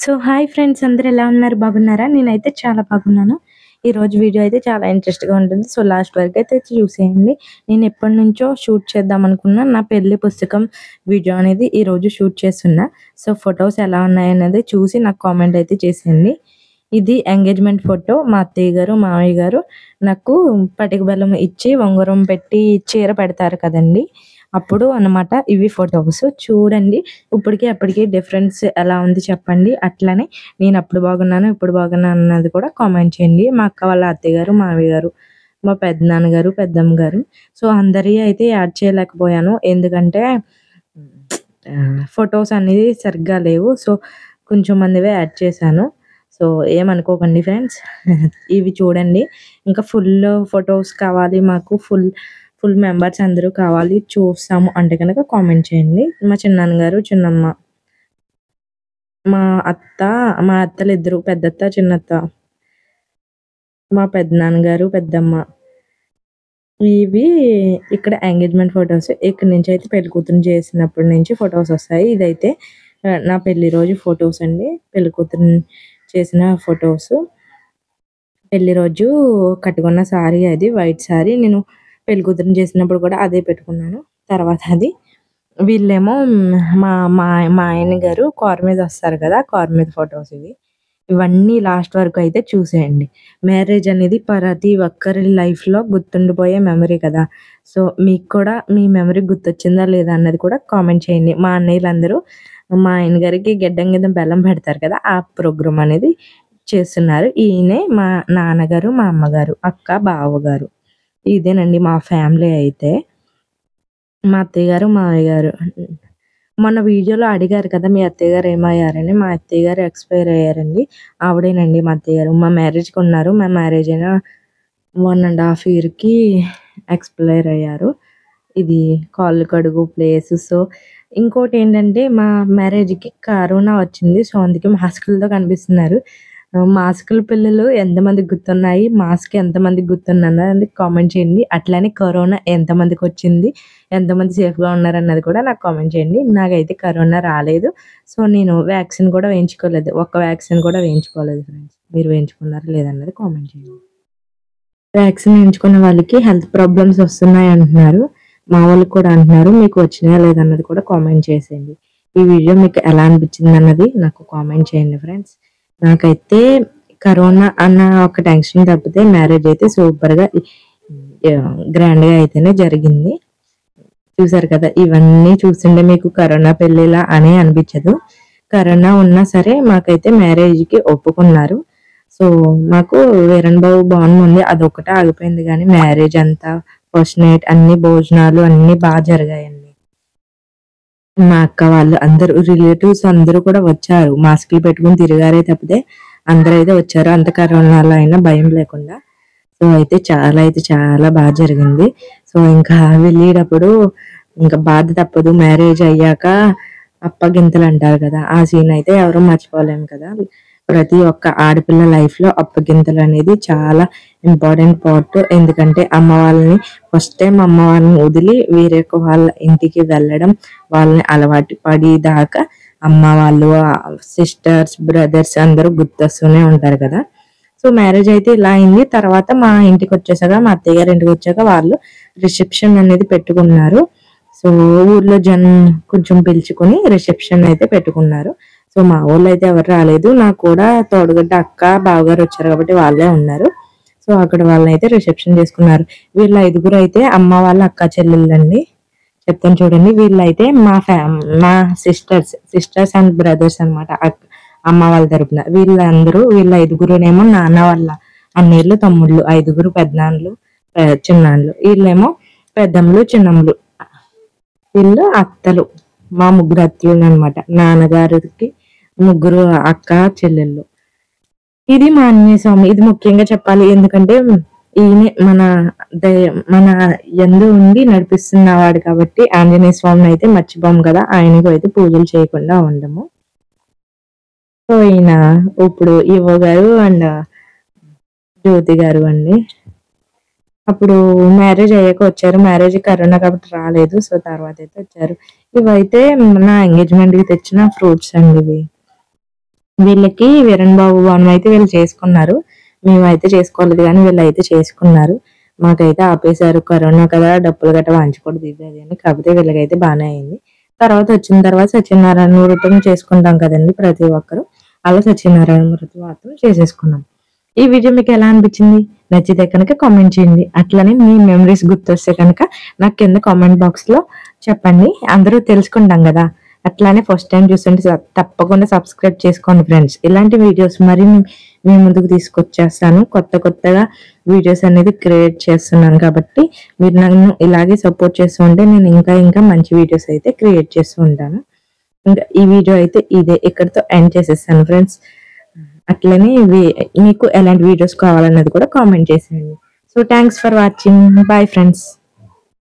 So hi friends, అందరూ ఎలా ఉన్నారు? బాగున్నారా? నేనైతే చాలా బాగున్నాను. ఈరోజు వీడియో అయితే చాలా ఇంట్రెస్ట్‌గా ఉంటుంది. సో లాస్ట్ వరకు అయితే చూసేయండి. నేను ఎప్పటినుంచో షూట్ చేద్దాం అనుకున్న నా పెళ్లి పుస్తకం వీడియో అనేది ఈరోజు షూట్ చేస్తున్నా. సో ఫోటోస్ ఎలా ఉన్నాయనేది చూసి నాకు కామెంట్ అయితే చేసేయండి. ఇది ఎంగేజ్‌మెంట్ ఫోటో. మా అత్తయ్య గారు, మామయ్య గారు నాకు పటిక బెల్లం ఇచ్చి ఉంగరం పెట్టి చీర పెడతారు కదండీ! అప్పుడు అన్నమాట ఇవి ఫోటోస్. చూడండి, ఇప్పటికి అప్పటికి డిఫరెన్స్ ఎలా ఉంది చెప్పండి. అట్లనే నేను అప్పుడు బాగున్నాను, ఇప్పుడు బాగున్నాను అన్నది కూడా కామెంట్ చేయండి. మా అక్క వాళ్ళ అత్తయ్య గారు, మామయ్య గారు, మా పెద్దనాన్నగారు, పెద్దమ్మ గారు. సో అందరియి అయితే యాడ్ చేయలేకపోయాను. ఎందుకంటే ఫోటోస్ అనేది సరిగ్గా లేవు. సో కొంచెం మందివే యాడ్ చేశాను. సో ఏమనుకోకండి ఫ్రెండ్స్. ఇవి చూడండి. ఇంకా ఫుల్ ఫోటోస్ కావాలి మాకు, ఫుల్ మెంబర్స్ అందరూ కావాలి చూస్తాము అంటే కనుక కామెంట్ చేయండి. మా చిన్నాన్నగారు, చిన్నమ్మ, మా అత్త, మా అత్తలిద్దరు, పెద్దత్త, చిన్నత్త, మా పెద్దనాన్నగారు, పెద్దమ్మ. ఇవి ఇక్కడ ఎంగేజ్మెంట్ ఫొటోస్. ఇక్కడ నుంచి అయితే పెళ్లి కూతురుని చేసినప్పటి నుంచి ఫొటోస్ వస్తాయి. ఇదైతే నా పెళ్లి రోజు ఫొటోస్ అండి. పెళ్లి కూతురుని చేసిన ఫొటోస్. పెళ్లి రోజు కట్టుకున్న సారీ అది వైట్ సారీ. నేను పెళ్లి కూతురుని చేసినప్పుడు కూడా అదే పెట్టుకున్నాను. తర్వాత అది వీళ్ళేమో మా మా మా ఆయన గారు కారు మీద వస్తారు కదా! కారు మీద ఫోటోస్ ఇవి. ఇవన్నీ లాస్ట్ వరకు అయితే చూసేయండి. మ్యారేజ్ అనేది ప్రతి ఒక్కరి లైఫ్‌లో గుర్తుండిపోయే మెమరీ కదా! సో మీకు కూడా మీ మెమరీ గుర్తొచ్చిందా లేదా అన్నది కూడా కామెంట్ చేయండి. మా అన్నయ్యలందరూ మా ఆయన గారికి గెడ్డం కింద బెల్లం పెడతారు కదా! ఆ ప్రోగ్రామ్ అనేది చేస్తున్నారు. ఈయనే మా నాన్నగారు, మా అమ్మగారు, అక్క, బావగారు. ఇదేనండి మా ఫ్యామిలీ అయితే. మా అత్తయ్య గారు, మావయ్య గారు. మొన్న వీడియోలో అడిగారు కదా! మీ అత్తయ్య గారు ఏమయ్యారని. మా అత్తయ్య గారు ఎక్స్‌పైర్ అయ్యారండి. ఆవిడేనండి మా అత్తయ్య గారు. మా మ్యారేజ్‌కి ఉన్నారు. మా మ్యారేజ్ అయిన 1½ ఇయర్‌కి ఎక్స్‌పైర్ అయ్యారు. ఇది కాళ్ళు కడుగు ప్లేస్. సో ఇంకోటేంటంటే మా మ్యారేజ్‌కి కరోనా వచ్చింది. సో అందుకే మాస్కులతో కనిపిస్తున్నారు. మాస్కుల పిల్లలు ఎంతమందికి గుర్తున్నాయి? మాస్క్ ఎంతమందికి గుర్తుందన్నది కామెంట్ చేయండి. అట్లనే కరోనా ఎంతమందికొచ్చింది? ఎంతమంది సేఫ్‌గా ఉన్నారన్నది కూడా నాకు కామెంట్ చేయండి. నాకైతే కరోనా రాలేదు. సో నేను వ్యాక్సిన్ కూడా వేయించుకోలేదు. ఒక్క వ్యాక్సిన్ కూడా వేయించుకోలేదు ఫ్రెండ్స్. మీరు వేయించుకున్నారా లేదన్నది కామెంట్ చేయండి. వ్యాక్సిన్ వేయించుకున్న వాళ్ళకి హెల్త్ ప్రాబ్లమ్స్ వస్తున్నాయి అంటున్నారు. మా వాళ్ళు కూడా అంటున్నారు. మీకు వచ్చినాయా లేదన్నది కూడా కామెంట్ చేసేయండి. ఈ వీడియో మీకు ఎలా అనిపించిందన్నది నాకు కామెంట్ చేయండి ఫ్రెండ్స్. నాకైతే కరోనా అన్న ఒక టెన్షన్ తప్పితే మ్యారేజ్ అయితే సూపర్‌గా గ్రాండ్‌గా అయితేనే జరిగింది. చూసారు కదా! ఇవన్నీ చూస్తుంటే మీకు కరోనా పెళ్ళిలా అనే అనిపించదు. కరోనా ఉన్నా సరే మాకైతే మ్యారేజ్‌కి ఒప్పుకున్నారు. సో మాకు వీరంబాబు బాగుంది. అదొక్కటే ఆగిపోయింది గానీ మ్యారేజ్ అంతా ఫస్ట్ నైట్ అన్ని భోజనాలు అన్నీ జరిగాయండి. మా అక్క వాళ్ళు అందరూ రిలేటివ్స్ అందరూ కూడా వచ్చారు. మాస్కులు పెట్టుకొని తిరిగారే తప్పితే అందరైతే వచ్చారు. అంత కరోనాలో అయినా భయం లేకుండా. సో అయితే చాలా జరిగింది. సో ఇంకా వెళ్ళేటప్పుడు ఇంకా బాధ తప్పదు. మ్యారేజ్ అయ్యాక అప్పగింతలు అంటారు కదా! ఆ సీన్ అయితే ఎవరు మర్చిపోలేము కదా! ప్రతి ఒక్క ఆడపిల్ల లైఫ్‌లో అప్పగింతలు అనేది చాలా ఇంపార్టెంట్ పార్ట్. ఎందుకంటే అమ్మ వాళ్ళని ఫస్ట్ టైమ్ అమ్మ వాళ్ళని వదిలి వేరొక వాళ్ళ ఇంటికి వెళ్ళడం, వాళ్ళని అలవాటు పడి దాకా అమ్మ వాళ్ళు, సిస్టర్స్, బ్రదర్స్ అందరూ గుర్తొస్తూనే ఉంటారు కదా! సో మ్యారేజ్ అయితే ఇలా అయింది. తర్వాత మా ఇంటికొచ్చేసాక, మా అత్తయ్య గారి ఇంటికొచ్చాక వాళ్ళు రిసెప్షన్ అనేది పెట్టుకున్నారు. సో ఊర్లో కొంచెం పిలుచుకొని రిసెప్షన్ అయితే పెట్టుకున్నారు. సో మా వోళ్ళైతే ఎవరు రాలేదు. నాకు కూడా తోడుగట్ట అక్క, బావగారు వచ్చారు కాబట్టి వాళ్ళే ఉన్నారు. సో అక్కడ వాళ్ళనైతే రిసెప్షన్ చేసుకున్నారు. వీళ్ళ ఐదుగురు అయితే అమ్మ వాళ్ళ అక్క చెల్లెళ్ళండి. చెప్తాను చూడండి. వీళ్ళైతే మా సిస్టర్స్ అండ్ బ్రదర్స్ అన్నమాట. అమ్మ వాళ్ళ తరపున. వీళ్ళ ఐదుగురునేమో నాన్న వాళ్ళ అన్నయ్యలు, తమ్ముళ్ళు. ఐదుగురు పెద్దనాన్నలు, చిన్నాన్నలు. వీళ్ళేమో పెద్దమ్మలు, చిన్నమ్మలు. వీళ్ళు అత్తలు. మా ముగ్గురు అత్తలు అన్నమాట. నాన్నగారికి ముగ్గురు అక్క చెల్లెళ్ళు. ఇది మా ఆంజనేయ స్వామి. ఇది ముఖ్యంగా చెప్పాలి. ఎందుకంటే ఈయనే మన యందు ఉండి నడిపిస్తున్నవాడు కాబట్టి ఆంజనేయ స్వామిని అయితే మర్చిపోము కదా! ఆయనకు అయితే పూజలు చేయకుండా ఉండము. సో ఈయన ఇప్పుడు ఈవో గారు అండ్ జ్యోతి గారు అండి. అప్పుడు మ్యారేజ్ అయ్యాక వచ్చారు. మ్యారేజ్ కరోనా కాబట్టి రాలేదు. సో తర్వాత అయితే వచ్చారు. ఇవైతే నా ఎంగేజ్మెంట్‌కి తెచ్చిన ఫ్రూట్స్ అండి ఇవి. వీళ్ళకి వీరన్ బాబు భవనం అయితే వీళ్ళు చేసుకున్నారు. మేమైతే చేసుకోలేదు కానీ వీళ్ళు అయితే చేసుకున్నారు. మాకైతే ఆపేశారు, కరోనా కదా డబ్బులు గట్రా వాంచకూడదు ఇది అది అని. కాకపోతే వీళ్ళకైతే బాగానే అయింది. వచ్చిన తర్వాత సత్యనారాయణ వ్రతం చేసుకుంటాం కదండి ప్రతి ఒక్కరు. అలా సత్యనారాయణ వ్రతం మాత్రం చేసేసుకున్నాం. ఈ వీడియో మీకు ఎలా అనిపించింది? నచ్చితే కనుక కామెంట్ చేయండి. అట్లనే మీ మెమరీస్ గుర్తొస్తే కనుక నాకు కింద కామెంట్ బాక్స్ లో చెప్పండి. అందరూ తెలుసుకుంటాం కదా. అట్లానే ఫస్ట్ టైం చూస్తుంటే తప్పకుండా సబ్స్క్రైబ్ చేసుకోండి ఫ్రెండ్స్. ఇలాంటి వీడియోస్ మరి మీ ముందుకు తీసుకొచ్చేస్తాను. కొత్తగా వీడియోస్ అనేది క్రియేట్ చేస్తున్నాను కాబట్టి మీరు నన్ను ఇలాగే సపోర్ట్ చేస్తూ ఉంటే నేను ఇంకా మంచి వీడియోస్ అయితే క్రియేట్ చేస్తూ ఉంటాను. ఇంకా ఈ వీడియో అయితే ఇక్కడితో ఎండ్ చేసేస్తాను ఫ్రెండ్స్. అట్లనే మీకు ఎలాంటి వీడియోస్ కావాలన్నది కూడా కామెంట్ చేసేయండి. So thanks for watching. Bye friends.